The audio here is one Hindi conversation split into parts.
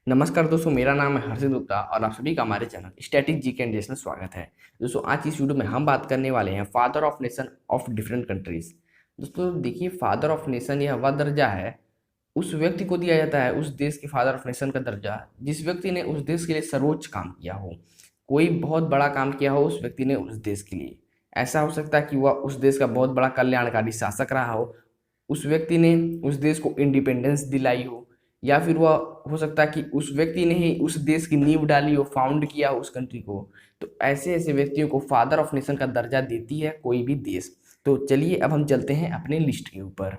नमस्कार दोस्तों, मेरा नाम है हर्षित गुप्ता और आप सभी का हमारे चैनल स्टैटिक जीके एंड में स्वागत है। दोस्तों, आज इस वीडियो में हम बात करने वाले हैं father of nation of different countries. दोस्तों देखिए, फादर ऑफ नेशन यह वह दर्जा है, उस व्यक्ति को दिया जाता है उस देश के फादर ऑफ नेशन का दर्जा जिस व्यक्ति ने उस देश के लिए सर्वोच्च काम किया हो। कोई बहुत बड़ा काम किया हो उस व्यक्ति ने उस देश के लिए। ऐसा हो सकता है कि वह उस देश का बहुत बड़ा कल्याणकारी शासक रहा हो, उस व्यक्ति ने उस देश को इंडिपेंडेंस दिलाई हो, या फिर वह हो सकता है कि उस व्यक्ति ने ही उस देश की नींव डाली हो, फाउंड किया हो उस कंट्री को। तो ऐसे ऐसे व्यक्तियों को फादर ऑफ नेशन का दर्जा देती है कोई भी देश। तो चलिए अब हम चलते हैं अपनी लिस्ट के ऊपर।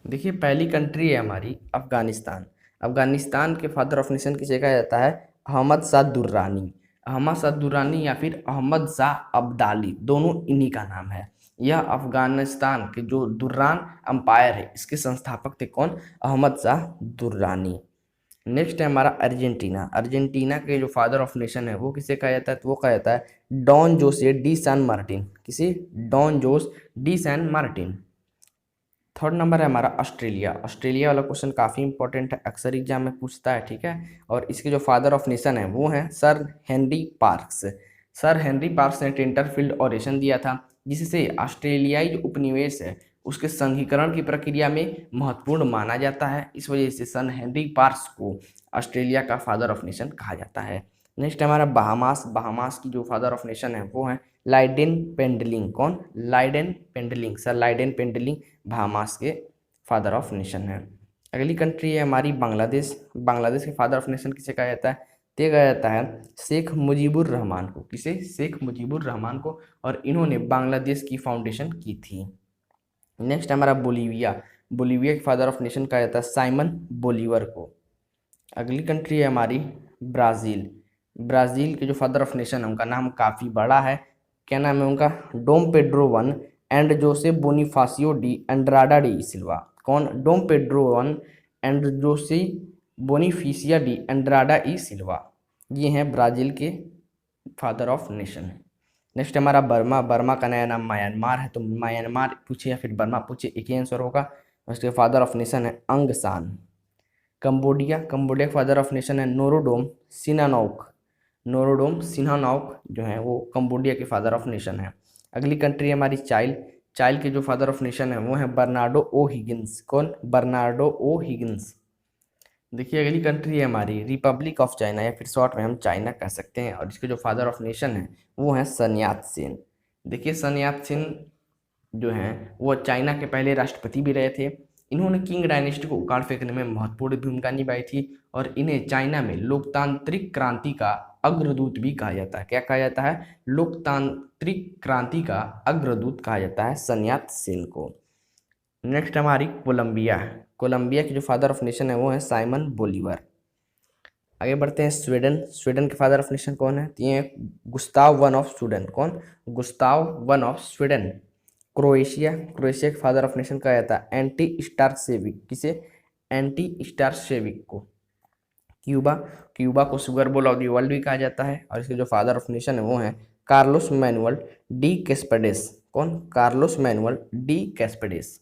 देखिए, पहली कंट्री है हमारी अफगानिस्तान। अफगानिस्तान के फादर ऑफ नेशन किसे कहा जाता है? अहमद शाह दुर्रानी। अहमद शाह दुर्रानी या फिर अहमद शाह अब्दाली, दोनों इन्हीं का नाम है। यह अफगानिस्तान के जो दुर्रान अंपायर है इसके संस्थापक थे कौन? अहमद शाह दुर्रानी। नेक्स्ट है हमारा अर्जेंटीना। अर्जेंटीना के जो फादर ऑफ नेशन है वो किसे कहा जाता है? तो वो कहा जाता है Don Jose de San Martin. किसे? Don Jose de San Martin. Third number है हमारा ऑस्ट्रेलिया। ऑस्ट्रेलिया वाला क्वेश्चन काफ़ी इंपॉर्टेंट है, अक्सर एग्जाम में पूछता है, ठीक है। और इसके जो फादर ऑफ नेशन है वो हैं sir Henry parks. Sir Henry parks ने टेंटरफील्ड ऑरेशन दिया था जिससे ऑस्ट्रेलियाई जो उपनिवेश है उसके संघीकरण की प्रक्रिया में महत्वपूर्ण माना जाता है। इस वजह से सन हेनरी पार्क्स को ऑस्ट्रेलिया का फादर ऑफ नेशन कहा जाता है। नेक्स्ट हमारा बहामास। बहामास की जो फादर ऑफ नेशन है वो है लाइडेन पेंडलिंग। कौन? लाइडेन पेंडलिंग। सर लाइडेन पेंडलिंग बहामास के फादर ऑफ नेशन है। अगली कंट्री है हमारी बांग्लादेश। बांग्लादेश के फादर ऑफ नेशन किसे कहा जाता है? ते कहा जाता है शेख मुजीबुर रहमान को। किसे? शेख मुजीबुर रहमान को। और इन्होंने बांग्लादेश की फाउंडेशन की थी। नेक्स्ट हमारा बोलीविया। बोलीविया के फादर ऑफ नेशन कहा जाता है साइमन बोलीवर को। अगली कंट्री है हमारी ब्राज़ील। ब्राज़ील के जो फादर ऑफ नेशन है उनका नाम काफ़ी बड़ा है। क्या नाम है उनका? Dom Pedro one and Jose Bonifacio de Andrada de Silva. कौन? Dom Pedro one and Jose Bonifacio de Andrada e Silva. ये हैं ब्राज़ील के फादर ऑफ नेशन। नेक्स्ट हमारा बर्मा। बर्मा का नया नाम म्यांमार है, तो म्यांमार पूछे या फिर बर्मा पूछे एक ही आंसर होगा। उसके फादर ऑफ नेशन है अंग सान। कंबोडिया। कंबोडिया का फादर ऑफ नेशन है नोरोडोम सिनानोक। नोरोडोम सिन्हानोक जो है वो कंबोडिया के फादर ऑफ नेशन है। अगली कंट्री है हमारी चाइल। चाइल के जो फादर ऑफ नेशन है वो है बर्नार्डो ओ हिगिंस। कौन? बर्नार्डो ओ हिगिंस। देखिए, अगली कंट्री है हमारी रिपब्लिक ऑफ चाइना या फिर शॉर्ट में हम चाइना कह सकते हैं, और इसके जो फादर ऑफ नेशन है वो है सन यात सेन। देखिए, सन यात सेन जो हैं वो चाइना के पहले राष्ट्रपति भी रहे थे। इन्होंने किंग डायनेस्टी को उखाड़ फेंकने में महत्वपूर्ण भूमिका निभाई थी, और इन्हें चाइना में लोकतांत्रिक क्रांति का अग्रदूत भी कहा जाता है। क्या कहा जाता है? लोकतांत्रिक क्रांति का अग्रदूत कहा जाता है सन यात सेन को। नेक्स्ट हमारी कोलंबिया। कोलंबिया के जो फादर ऑफ नेशन है वो है साइमन बोलीवर। आगे बढ़ते हैं स्वीडन। स्वीडन के फादर ऑफ नेशन कौन है? तो ये गुस्ताव वन ऑफ स्वीडन। कौन? Gustav one of Sweden. Croatia. Croatia के फादर ऑफ नेशन कहा जाता है एंटी स्टार्शेविक। किसे? एंटी स्टार्शेविक को। क्यूबा। क्यूबा को sugar bowl of the world भी कहा जाता है, और इसके जो फादर ऑफ नेशन है वो है कार्लोस मैनुअल डी कैस्पेडेस। कौन? Carlos Manuel de Cespedes.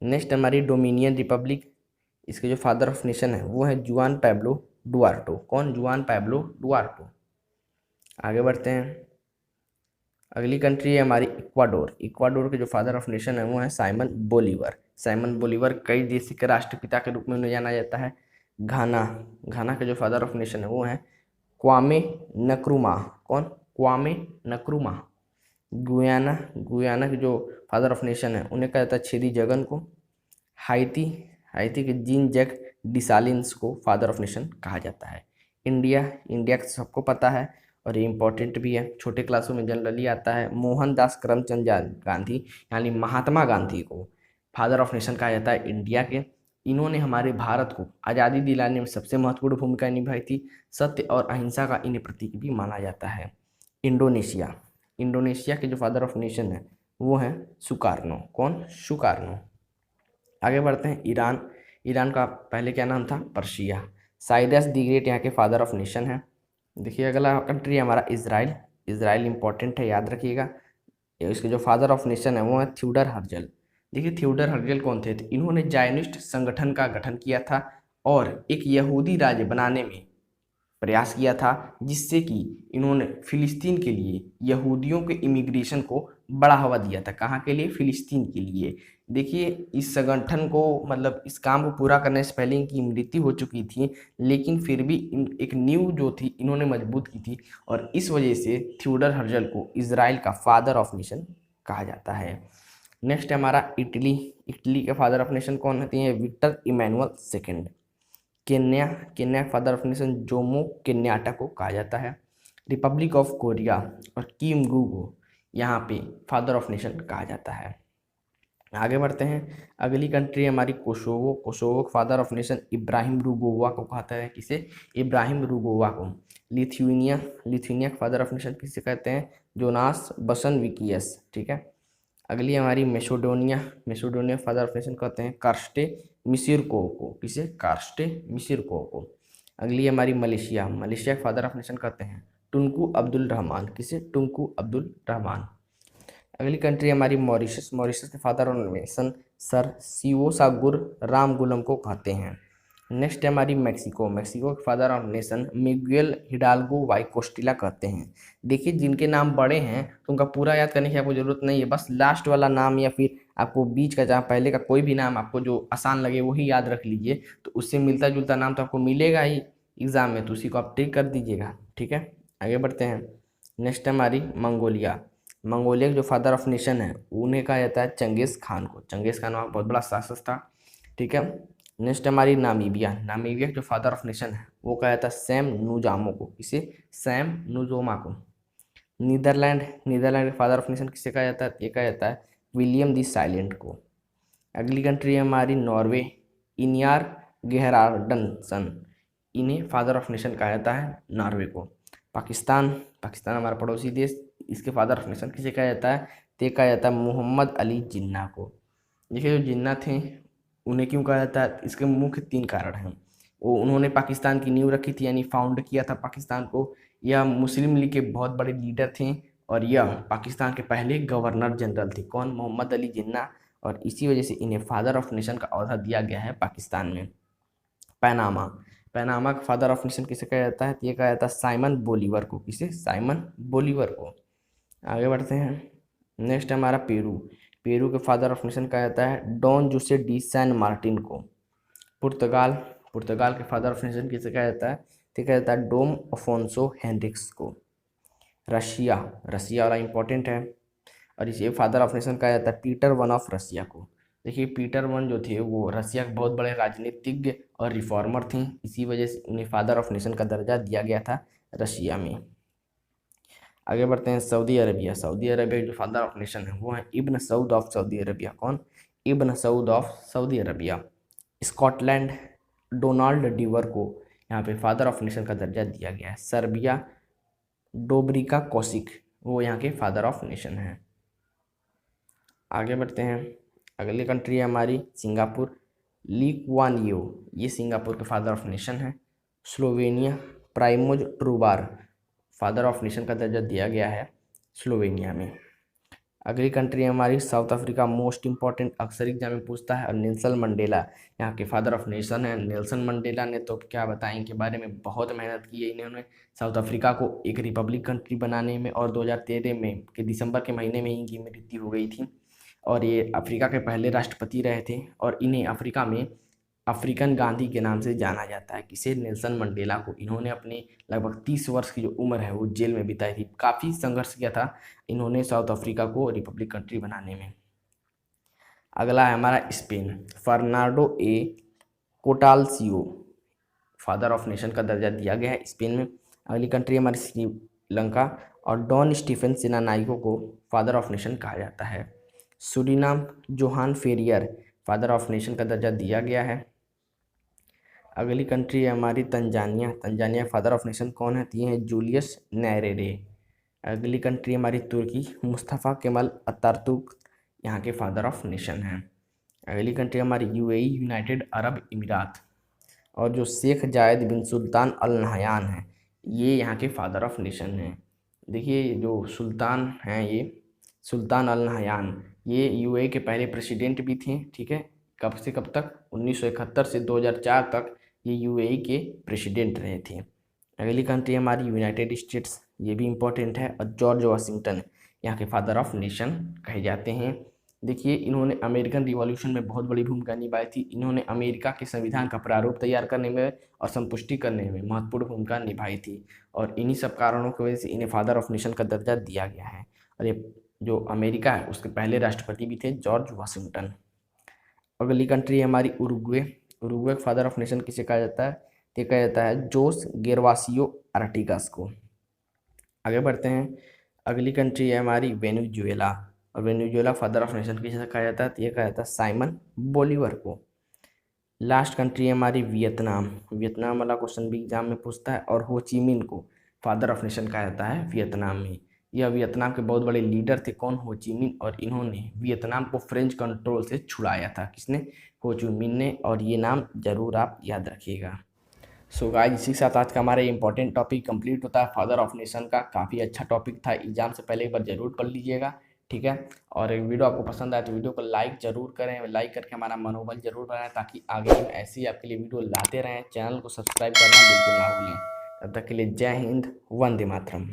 Next हमारी डोमिनियन रिपब्लिक। इसके जो फादर ऑफ नेशन है वो है जुआन पैब्लो डुआर्टो। कौन? जुआन पैब्लो डुआर्टो। आगे बढ़ते हैं। अगली कंट्री है हमारी इक्वाडोर। इक्वाडोर के जो फादर ऑफ नेशन है वो है साइमन बोलीवर। साइमन बोलीवर कई देश के राष्ट्रपिता के रूप में उन्हें जाना जाता है। घाना। घाना के जो फादर ऑफ नेशन है वो है क्वामे नक्रुमा। कौन? क्वामे नक्रुमा। गुयाना। गुयाना के जो फादर ऑफ नेशन है उन्हें कहा जाता है छेदी जगन को। हाइती। हाइती के जीन जैक डिसालिन्स को फादर ऑफ नेशन कहा जाता है। इंडिया। इंडिया का सबको पता है और ये इंपॉर्टेंट भी है, छोटे क्लासों में जनरली आता है। मोहनदास करमचंद गांधी यानी महात्मा गांधी को फादर ऑफ नेशन कहा जाता है इंडिया के। इन्होंने हमारे भारत को आज़ादी दिलाने में सबसे महत्वपूर्ण भूमिका निभाई थी। सत्य और अहिंसा का इन्हें प्रतीक भी माना जाता है। इंडोनेशिया। इंडोनेशिया के जो फादर ऑफ नेशन है वो है सुकार्नो। कौन? सुकार्नो। आगे बढ़ते हैं ईरान। ईरान का पहले क्या नाम था? पर्शिया। साइरस दी ग्रेट यहाँ के फादर ऑफ नेशन है। देखिए, अगला कंट्री है हमारा इजराइल। इजराइल इंपॉर्टेंट है, याद रखिएगा। इसके जो फादर ऑफ नेशन है वो है थ्योडर हर्जल। देखिए, थ्योडर हर्जल कौन थे? तो इन्होंने जायनिस्ट संगठन का गठन किया था और एक यहूदी राज्य बनाने में प्रयास किया था, जिससे कि इन्होंने फिलिस्तीन के लिए यहूदियों के इमिग्रेशन को बढ़ावा दिया था। कहाँ के लिए? फिलिस्तीन के लिए। देखिए, इस संगठन को मतलब इस काम को पूरा करने से पहले इनकी मृत्यु हो चुकी थी, लेकिन फिर भी एक नींव जो थी इन्होंने मजबूत की थी, और इस वजह से थियोडर हर्जल को इजराइल का फादर ऑफ नेशन कहा जाता है। नेक्स्ट है हमारा इटली। इटली के फादर ऑफ नेशन कौन होते हैं? Victor Emmanuel second. Kenya. Kenya father of nation Jomo Kenyatta को कहा जाता है। रिपब्लिक ऑफ कोरिया और किम गू को यहाँ पे फादर ऑफ नेशन कहा जाता है। आगे बढ़ते हैं। अगली कंट्री हमारी Kosovo. Kosovo father of nation Ibrahim Rugova को कहता है। किसे? इब्राहिम रुगोवा को। Lithuania. Lithuania father of nation किसे कहते हैं? Jonas Basanavicius. ठीक है। अगली हमारी Macedonia. Macedonia father of nation कहते हैं कार्स्टे मिसिरको को। किसे? कार्स्टे मिसिरको को। अगली हमारी मलेशिया। मलेशिया के फादर ऑफ नेशन कहते हैं टुनकू अब्दुल रहमान। किसे? टुनकू अब्दुल रहमान। अगली कंट्री हमारी मॉरिशस। मॉरिशस के father of nation sir Seewoosagur Ramgoolam को कहते हैं। नेक्स्ट है हमारी मैक्सिको। मैक्सिको के father of nation Miguel Hidalgo y Costilla कहते हैं। देखिए, जिनके नाम बड़े हैं तो उनका पूरा याद करने की आपको जरूरत नहीं है, बस लास्ट वाला नाम या फिर आपको बीच का जहाँ पहले का कोई भी नाम आपको जो आसान लगे वही याद रख लीजिए, तो उससे मिलता जुलता नाम तो आपको मिलेगा ही एग्जाम में, तो उसी को आप टिक कर दीजिएगा। ठीक है, आगे बढ़ते हैं। नेक्स्ट है हमारी मंगोलिया। मंगोलिया के जो फादर ऑफ नेशन है उन्हें कहा जाता है चंगेज खान को। चंगेज खान वहाँ बहुत बड़ा शासक था। ठीक है। नेक्स्ट हमारी नामीबिया। नामीबिया के जो फादर ऑफ नेशन है वो कहा जाता है सैम नुजामो को। किसे? सैम नुजोमा को। नीदरलैंड। नीदरलैंड के फादर ऑफ नेशन किसे कहा जाता है? ये कहा जाता है विलियम दी साइलेंट को। अगली कंट्री है हमारी नॉर्वे। इनियार गेहरार्डनसन, इन्हें फादर ऑफ नेशन कहा जाता है नॉर्वे को। पाकिस्तान। पाकिस्तान हमारा पड़ोसी देश, इसके फादर ऑफ नेशन किसे कहा जाता है? ते कहा जाता है मोहम्मद अली जिन्ना को। देखिए, जो जिन्ना थे उन्हें क्यों कहा जाता है? इसके मुख्य 3 कारण हैं। उन्होंने पाकिस्तान की नींव रखी थी, यानी फाउंड किया था पाकिस्तान को। यह मुस्लिम लीग के बहुत बड़े लीडर थे और यह पाकिस्तान के पहले गवर्नर जनरल थे। कौन? मोहम्मद अली जिन्ना। और इसी वजह से इन्हें फादर ऑफ नेशन का ओहदा दिया गया है पाकिस्तान में। पैनामा। पैनामा का फादर ऑफ नेशन किसे कहा जाता है? ये कहा जाता है साइमन बोलीवर को। किसे? साइमन बोलीवर को। आगे बढ़ते हैं। नेक्स्ट हमारा पेरू। पेरू के फादर ऑफ नेशन कहा जाता है Don Jose de San Martin को। पुर्तगाल। पुर्तगाल के फादर ऑफ नेशन किसे कहा जाता है? तो कहा जाता है डोम अफोंसो हेनरिक्स को। रशिया। रशिया वाला इंपॉर्टेंट है और इसे फादर ऑफ नेशन कहा जाता है पीटर वन ऑफ रशिया को। देखिए, पीटर वन जो थे वो रशिया के बहुत बड़े राजनीतिज्ञ और रिफॉर्मर थे, इसी वजह से उन्हें फादर ऑफ नेशन का दर्जा दिया गया था रशिया में। आगे बढ़ते हैं। Saudi Arabia. सऊदी अरबिया जो फादर ऑफ नेशन है वो है Ibn Saud of Saudi Arabia. कौन? Ibn Saud of Saudi Arabia. Scotland. Donald Dewar को यहाँ पे फादर ऑफ नेशन का दर्जा दिया गया है। सर्बिया। डोब्रिका कोसिक, वो यहाँ के फादर ऑफ नेशन है। आगे बढ़ते हैं। अगली कंट्री है हमारी सिंगापुर। ली कुआन यू, ये सिंगापुर के फादर ऑफ नेशन है। स्लोवेनिया। प्राइमोज ट्रूबार, फादर ऑफ नेशन का दर्जा दिया गया है स्लोवेनिया में। अगली कंट्री है हमारी साउथ अफ्रीका। मोस्ट इंपॉर्टेंट, अक्सर एग्जाम में पूछता है। और नेल्सन मंडेला यहाँ के फादर ऑफ नेशन है। नेल्सन मंडेला ने तो क्या बताएं इनके बारे में, बहुत मेहनत की है इन्होंने साउथ अफ्रीका को एक रिपब्लिक कंट्री बनाने में, और 2013 में के दिसंबर के महीने में इनकी मृत्यु हो गई थी। और ये अफ्रीका के पहले राष्ट्रपति रहे थे और इन्हें अफ्रीका में अफ्रीकन गांधी के नाम से जाना जाता है। किसे? नेल्सन मंडेला को। इन्होंने अपने लगभग 30 वर्ष की जो उम्र है वो जेल में बिताई थी। काफ़ी संघर्ष किया था इन्होंने साउथ अफ्रीका को रिपब्लिक कंट्री बनाने में। अगला है हमारा स्पेन। फर्नांडो ए कोटाल्सियो, फादर ऑफ नेशन का दर्जा दिया गया है स्पेन में। अगली कंट्री हमारी श्रीलंका। और डॉन स्टीफन सेनानाइको को फादर ऑफ नेशन कहा जाता है। Suriname. Johan Ferrier, father of nation का दर्जा दिया गया है। अगली कंट्री है हमारी Tanzania. Tanzania father of nation कौन है? ये है जूलियस नैरेरे। अगली कंट्री हमारी तुर्की। मुस्तफ़ा केमल अतातुर्क यहाँ के फादर ऑफ नेशन हैं। अगली कंट्री हमारी यूएई, यूनाइटेड अरब अमीरात। और जो शेख जायद बिन सुल्तान अल नहयान है ये यहाँ के फादर ऑफ नेशन हैं। देखिए, जो सुल्तान हैं ये सुल्तान अल नहयान, ये यूएई के पहले प्रेसिडेंट भी थे। ठीक है, कब से कब तक? 1971 से 2004 तक ये यूएई के प्रेसिडेंट रहे थे। अगली कंट्री हमारी यूनाइटेड स्टेट्स, ये भी इम्पोर्टेंट है, और जॉर्ज वाशिंगटन यहाँ के फादर ऑफ नेशन कहे जाते हैं। देखिए, इन्होंने अमेरिकन रिवॉल्यूशन में बहुत बड़ी भूमिका निभाई थी। इन्होंने अमेरिका के संविधान का प्रारूप तैयार करने में और संपुष्टि करने में महत्वपूर्ण भूमिका निभाई थी, और इन्हीं सब कारणों की वजह से इन्हें फादर ऑफ नेशन का दर्जा दिया गया है। और ये जो अमेरिका है उसके पहले राष्ट्रपति भी थे जॉर्ज वाशिंगटन। अगली कंट्री है हमारी उरुग्वे। उरुग्वे का फादर ऑफ नेशन किसे कहा जाता है? ये कहा जाता है जोस गेरवासियो आर्टिगास को। आगे बढ़ते हैं। अगली कंट्री है हमारी वेनेजुएला, और वेनेजुएला फादर ऑफ नेशन किसे कहा जाता है? तो ये कहा जाता है साइमन बोलीवर को। लास्ट कंट्री है हमारी वियतनाम। वियतनाम वाला क्वेश्चन भी एग्जाम में पूछता है, और हो ची मिन को फादर ऑफ नेशन कहा जाता है वियतनाम में। यह वियतनाम के बहुत बड़े लीडर थे, कौन? हो ची मिन, और इन्होंने वियतनाम को फ्रेंच कंट्रोल से छुड़ाया था। किसने? हो ची मिन ने, और ये नाम जरूर आप याद रखिएगा। सो गाइस, इसी के साथ आज का हमारा इंपॉर्टेंट टॉपिक कंप्लीट होता है। फादर ऑफ नेशन का काफ़ी अच्छा टॉपिक था, एग्जाम से पहले एक बार जरूर पढ़ लीजिएगा, ठीक है। और वीडियो आपको पसंद आए तो वीडियो को लाइक जरूर करें, लाइक करके हमारा मनोबल जरूर बढ़ाएं, ताकि आगे हम ऐसे ही आपके लिए वीडियो लाते रहें। चैनल को सब्सक्राइब करना बिल्कुल ना भूलें। तब तक के लिए जय हिंद, वंदे मातरम।